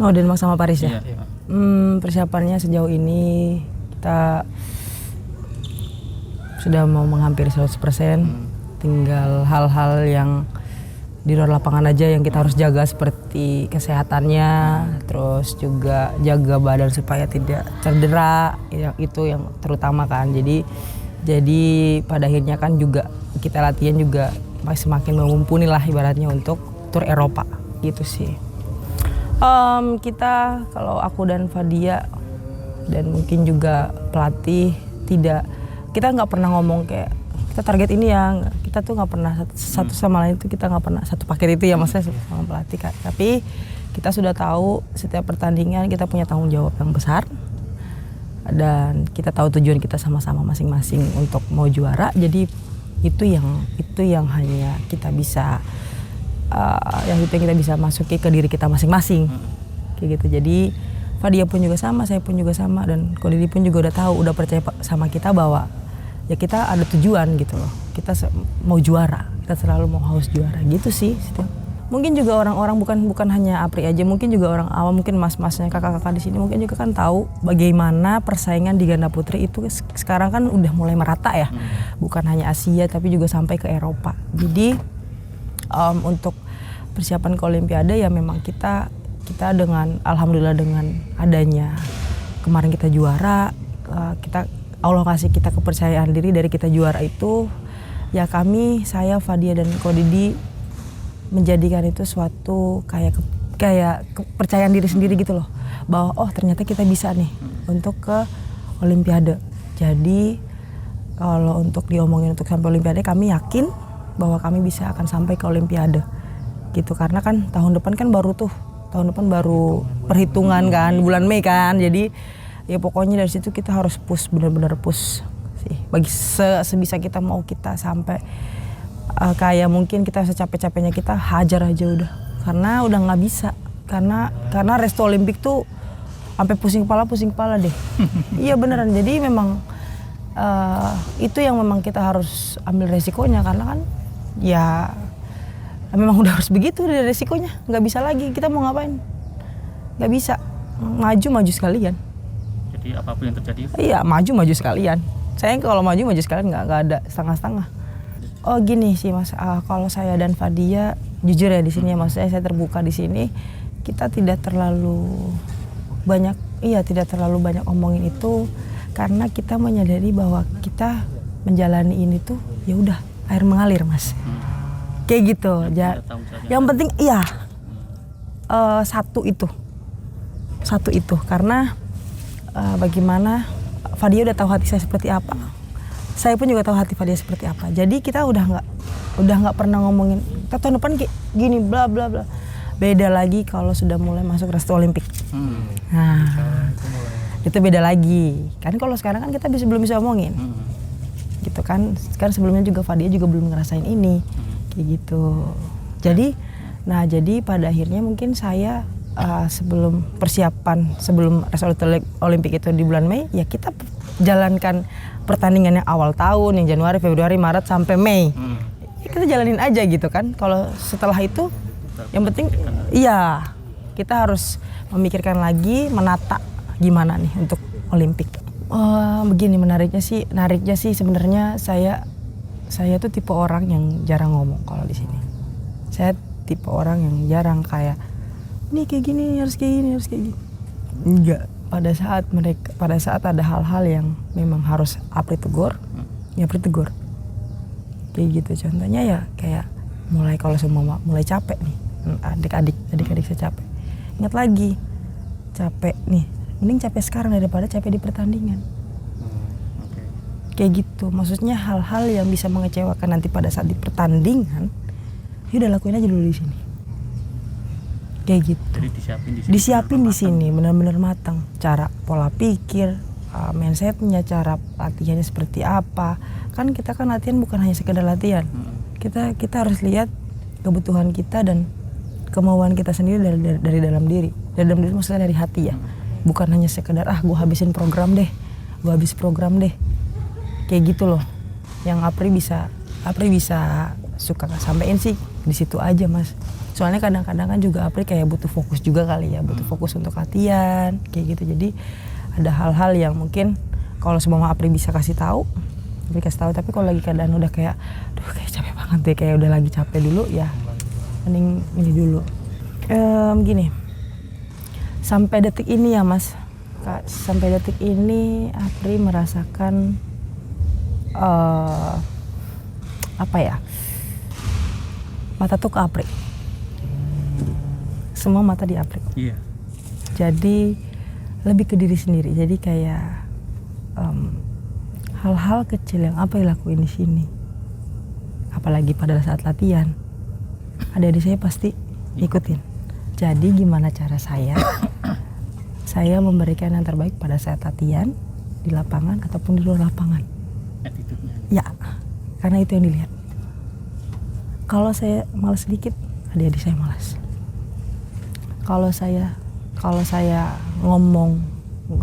Oh, Denmark sama Paris ya? Iya. Persiapannya sejauh ini kita sudah mau menghampiri 100%. Tinggal hal-hal yang di luar lapangan aja yang kita harus jaga, seperti kesehatannya, terus juga jaga badan supaya tidak cedera, itu yang terutama kan. Jadi pada akhirnya kan juga kita latihan juga semakin mumpuni lah ibaratnya untuk tur Eropa gitu sih. Kita, kalau aku dan Fadia dan mungkin juga pelatih, kita nggak pernah ngomong kayak kita target ini ya, kita tuh nggak pernah satu sama lain, itu kita nggak pernah satu paket itu ya, maksudnya sama pelatih kan. Tapi kita sudah tahu setiap pertandingan kita punya tanggung jawab yang besar dan kita tahu tujuan kita sama-sama masing-masing untuk mau juara. Jadi itu yang hanya kita bisa yang kita bisa masuki ke diri kita masing-masing kayak gitu. Jadi Fadia pun juga sama, saya pun juga sama, dan Ko Didi pun juga udah tahu, udah percaya sama kita bahwa ya kita ada tujuan gitu loh. Kita mau juara, kita selalu mau haus juara gitu sih. Mungkin juga orang-orang bukan hanya Apri aja, mungkin juga orang awam, mungkin mas-masnya, kakak-kakak di sini mungkin juga kan tahu bagaimana persaingan di ganda putri itu sekarang kan udah mulai merata ya. Bukan hanya Asia tapi juga sampai ke Eropa. Jadi untuk persiapan ke Olimpiade ya memang kita dengan alhamdulillah dengan adanya kemarin kita juara, Allah kasih kita kepercayaan diri dari kita juara itu, ya kami, saya, Fadia dan Ko Didi menjadikan itu suatu kayak kepercayaan diri sendiri gitu loh, bahwa oh ternyata kita bisa nih untuk ke Olimpiade. Jadi kalau untuk diomongin untuk sampai Olimpiade, kami yakin bahwa kami bisa akan sampai ke Olimpiade gitu, karena kan tahun depan baru perhitungan kan, bulan Mei kan. Jadi ya pokoknya dari situ kita harus benar-benar push sih. Bagi sebisa kita mau kita sampai kayak mungkin kita secapek-capeknya kita hajar aja udah. Karena udah nggak bisa. Karena resto Olimpik tuh sampai pusing kepala deh. Iya beneran. Jadi memang itu yang memang kita harus ambil resikonya, karena kan ya memang udah harus begitu dari resikonya. Nggak bisa lagi, kita mau ngapain? Nggak bisa. Maju sekalian. Jadi apapun yang terjadi? Iya, maju sekalian. Saya kalau maju sekalian, nggak ada setengah-setengah. Oh gini sih Mas, kalau saya dan Fadia jujur ya di sini ya, maksudnya saya terbuka di sini, kita tidak terlalu banyak omongin itu, karena kita menyadari bahwa kita menjalani ini tuh ya udah air mengalir Mas. Kayak gitu. Yang penting iya satu itu karena bagaimana Fadia udah tahu hati saya seperti apa, saya pun juga tahu hati Fadia seperti apa. Jadi kita udah nggak pernah ngomongin tahun depan kayak gini bla bla bla. Beda lagi kalau sudah mulai masuk restu Olimpik. Nah itu beda lagi kan. Kalau sekarang kan kita belum bisa omongin gitu kan. Sekarang sebelumnya juga Fadia juga belum ngerasain ini kayak gitu. Jadi pada akhirnya mungkin saya sebelum restu Olimpik itu di bulan Mei, ya kita jalankan pertandingan yang awal tahun, yang Januari, Februari, Maret sampai Mei. Ya kita jalanin aja gitu kan. Kalau setelah itu yang penting iya kita harus memikirkan lagi, menata gimana nih untuk Olimpik. Begini nariknya sih sebenarnya saya tuh tipe orang yang jarang ngomong kalau di sini. Saya tipe orang yang jarang kayak ini kayak gini, harus kayak gini. Enggak. Pada saat ada hal-hal yang memang harus Apri tegur, ya Apri tegur. Kayak gitu. Contohnya ya kayak kalau semua mulai capek nih, adik-adik saya capek. Ingat lagi, capek nih, mending capek sekarang daripada capek di pertandingan. Kayak gitu. Maksudnya hal-hal yang bisa mengecewakan nanti pada saat di pertandingan, ya udah lakuin aja dulu di sini. Kayak gitu. Jadi disiapin di sini benar-benar matang. Cara pola pikir, mindsetnya, cara latihannya seperti apa. Kan kita kan latihan bukan hanya sekedar latihan. Kita harus lihat kebutuhan kita dan kemauan kita sendiri dari dalam diri. Dari dalam diri maksudnya dari hati ya. Bukan hanya sekedar gue habisin program deh. Gue habis program deh. Kayak gitu loh. Yang Apri bisa suka nggak sampein sih di situ aja Mas. Soalnya kadang-kadang kan juga Apri kayak butuh fokus juga kali ya, butuh fokus untuk latihan kayak gitu. Jadi ada hal-hal yang mungkin kalau semua Apri bisa kasih tahu, Apri kasih tahu. Tapi kalau lagi keadaan udah kayak, duh kayak capek banget deh, kayak udah lagi capek dulu ya, mending ini dulu. Gini, sampai detik ini ya Mas, Kak, sampai detik ini Apri merasakan apa ya? Mata tuh ke Apri. Semua mata di Apri. Iya. Jadi lebih ke diri sendiri. Jadi kayak hal-hal kecil yang apa yang lakuin di sini. Apalagi pada saat latihan, adik-adik saya pasti ikutin. Jadi gimana cara saya memberikan yang terbaik pada saat latihan di lapangan ataupun di luar lapangan. Attitude-nya. Ya, karena itu yang dilihat. Kalau saya malas sedikit, adik-adik saya malas. Kalau saya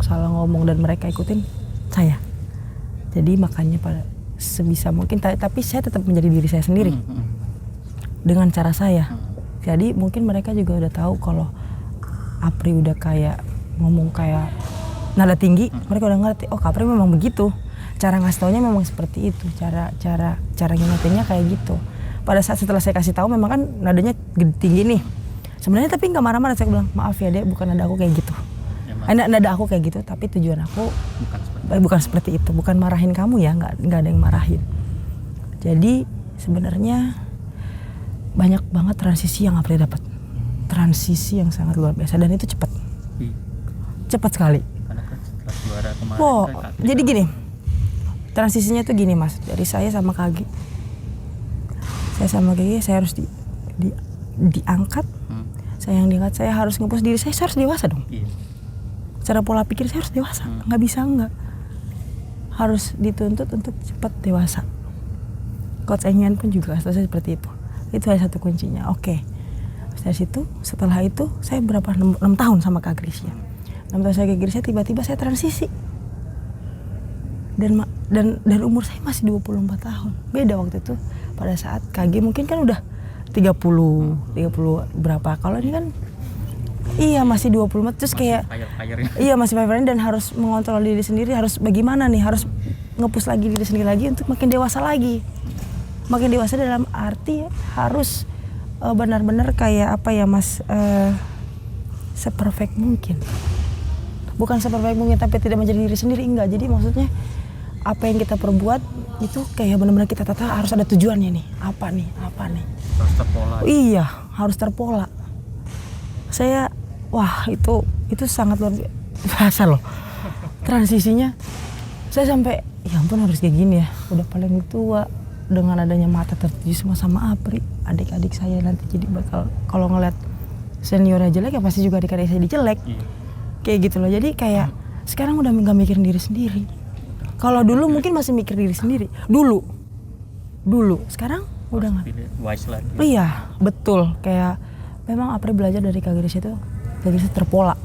salah ngomong dan mereka ikutin saya. Jadi makanya pada sebisa mungkin, tapi saya tetap menjadi diri saya sendiri dengan cara saya. Jadi mungkin mereka juga udah tahu kalau Apri udah kayak ngomong kayak nada tinggi, mereka udah ngerti. Oh, Apri memang begitu. Cara ngasih taunya memang seperti itu. Cara ngingetinnya kayak gitu. Pada saat setelah saya kasih tahu memang kan nadanya tinggi nih. Sebenarnya tapi nggak marah-marah, saya bilang maaf ya Dek, bukan nada aku kayak gitu. Nada aku kayak gitu, tapi tujuan aku bukan seperti itu, bukan marahin kamu ya, nggak ada yang marahin. Jadi sebenarnya banyak banget transisi yang Apri dapat, transisi yang sangat luar biasa dan itu cepat sekali. Karena kan setelah juara kemarin. Wow, jadi gini, transisinya tuh gini Mas, dari saya sama Kagi, saya harus diangkat. Saya yang diangkat, saya harus nge-push diri saya harus dewasa dong. Iya. Cara pola pikir saya harus dewasa, nggak bisa enggak. Harus dituntut untuk cepat dewasa. Coach Engyan pun juga kasih seperti itu. Itu ada satu kuncinya. Oke. Setelah itu saya berapa 6 tahun sama Kak Grisya. 6 tahun saya Kak Grisya, tiba-tiba saya transisi. Dan umur saya masih 24 tahun. Beda waktu itu pada saat KG mungkin kan udah 30 berapa. Kalau ini kan iya masih 24 terus masih kayak fire-fire. Iya masih fire dan harus mengontrol diri sendiri, harus bagaimana nih, harus nge-push lagi diri sendiri lagi untuk makin dewasa lagi. Makin dewasa dalam arti harus benar-benar kayak apa ya Mas, seperfect mungkin. Bukan seperfect mungkin tapi tidak menjadi diri sendiri, enggak. Jadi maksudnya apa yang kita perbuat itu kayak benar-benar kita tata harus ada tujuannya nih. Apa nih? Harus terpola. Iya, harus terpola. Saya itu sangat luar biasa loh. Transisinya saya sampai ya ampun harus kayak gini ya. Udah paling tua dengan adanya mata tertuju semua sama Apri. Adik-adik saya nanti jadi bakal kalau ngeliat seniornya jelek ya pasti juga adik-adik saya dijelek. Iya. Kayak gitu loh. Jadi kayak sekarang udah nggak mikirin diri sendiri. Kalau dulu mungkin masih mikir diri sendiri. Dulu. Sekarang udah nggak. Wise lagi. Iya, betul. Kayak memang Apri belajar dari Kak Grisya itu, Kak Grisya terpola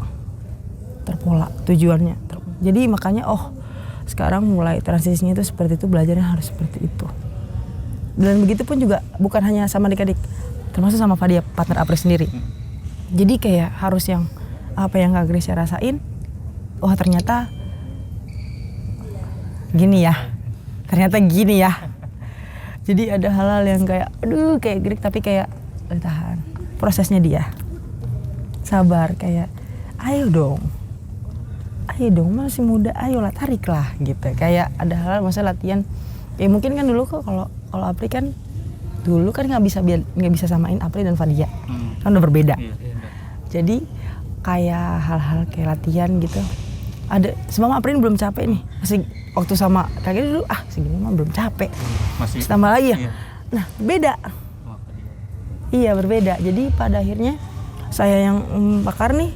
tujuannya. Jadi makanya sekarang mulai transisinya itu seperti itu, belajarnya harus seperti itu. Dan begitu pun juga bukan hanya sama adik-adik, termasuk sama Fadia, partner Apri sendiri. Jadi kayak harus yang apa yang Kak Grisya rasain, ternyata gini ya. Jadi ada hal-hal yang kayak kayak gerik tapi kayak tahan. Prosesnya dia. Sabar kayak ayo dong masih muda, ayolah tariklah gitu. Kayak ada hal masa latihan. Ya mungkin kan dulu kok kalau Apri kan dulu kan nggak bisa samain Apri dan Fadia. Kan udah berbeda. Iya. Jadi kayak hal-hal kayak latihan gitu. Ada sebab Apri belum capek nih. Masih waktu sama kakek dulu segini mah belum capek. Masih tambah lagi ya. Iya. Nah, beda. Iya, berbeda. Jadi pada akhirnya saya yang bakar nih.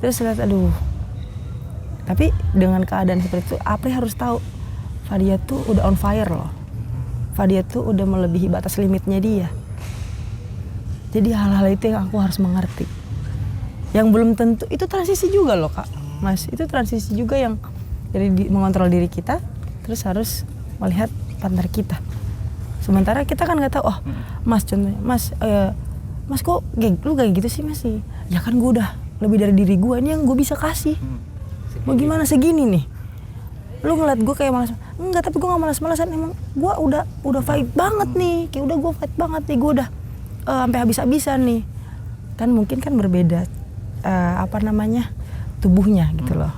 Terus lihat Tapi dengan keadaan seperti itu, Apri harus tahu Fadia tuh udah on fire loh. Fadia tuh udah melebihi batas limitnya dia. Jadi hal-hal itu yang aku harus mengerti. Yang belum tentu itu transisi juga loh Kak. Mas, itu transisi juga yang dari mengontrol diri kita terus harus melihat partner kita. Sementara kita kan nggak tahu, oh mas contohnya, mas kok lu kayak gitu sih mas sih? Ya kan gue udah lebih dari diri gue, ini yang gue bisa kasih. Mau gimana segini nih? Lu ngeliat gue kayak malas, enggak, tapi gue nggak malas-malasan, emang gue udah fight banget nih, kayak udah gue fight banget nih, gue udah sampai habis-habisan nih. Kan mungkin kan berbeda tubuhnya gitu loh.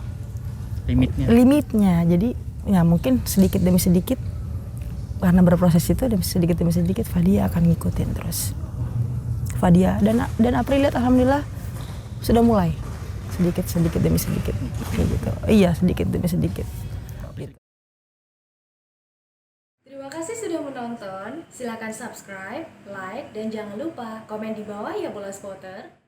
Limitnya. Jadi ya mungkin sedikit demi sedikit karena berproses itu, sedikit demi sedikit Fadia akan ngikutin terus. Fadia dan April lihat alhamdulillah sudah mulai sedikit demi sedikit kayak gitu. Iya, sedikit demi sedikit. Terima kasih sudah menonton. Silakan subscribe, like, dan jangan lupa komen di bawah ya bola spotter.